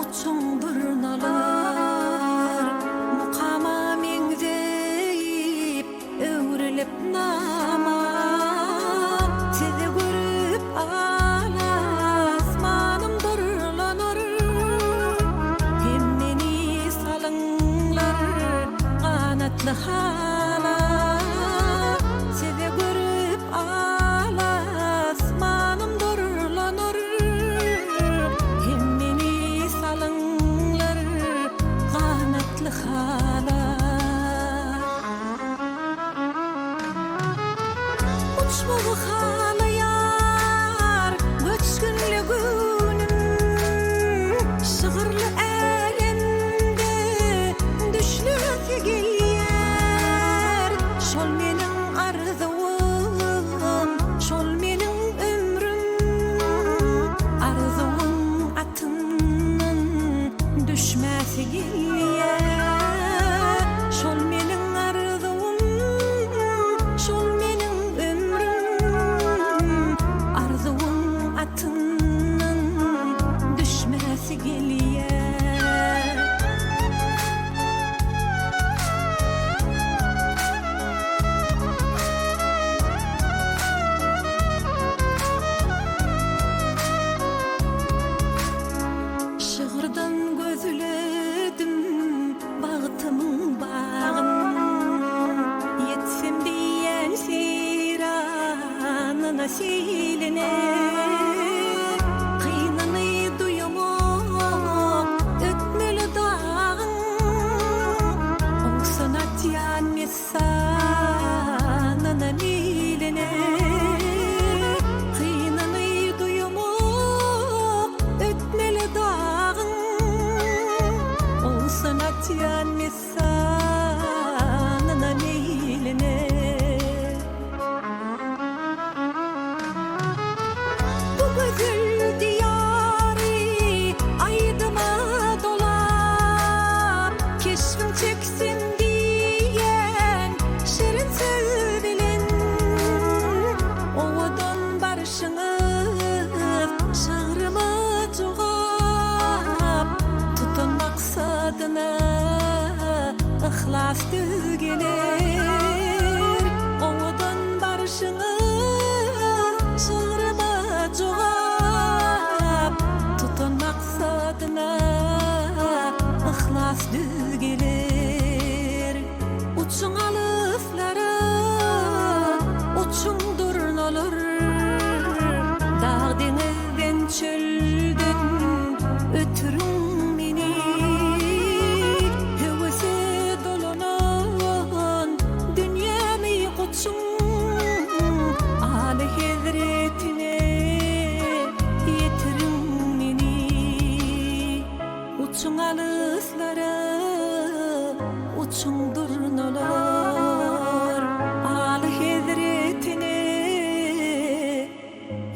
uçuň durnalar mukama meňzeyip öwrelip nama sizi görüp alasmanım durlanar hem meni salıňlar kanatly hala sizi görüp alasmanım durlanar hem meni salıňlar kanatly hala uçmagy halaýar göçkünli günüm şygyrly älemde düşlüki gelýär şol meniň arzum şol meniň ömrüm arzum atyndan düşmäsi gelýär şol meniň arzum şol meniň ömrüm arzum atyndan düşmäsi gelýär şygyrdan gözledim bagtymyň bagyn yetsem diýen siranyna seýline kynany duýamak ötmeli dağın oňsana tiýanmez sanyna miline kynany duýamak ötmeli dağın oňsana tiýanmez sanyna miline bu gözül diyarı aydıma dolap keşfim çeksin diyen şirin söz bilen owadan barışyňyz şagrıma jogap tutan maksadyna ihlas geler owadan barışyňyz şagrıma jogap tutan maksadyna ihlas geler uçuň alyflara uçuň durnalar dağ deňizden çölden ötürüň meni hewese dolanan dünýämi goçuň aly hezretine yetiriň meni uçuň alyflara uçuň durnalar aly hezretine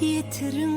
yetiriň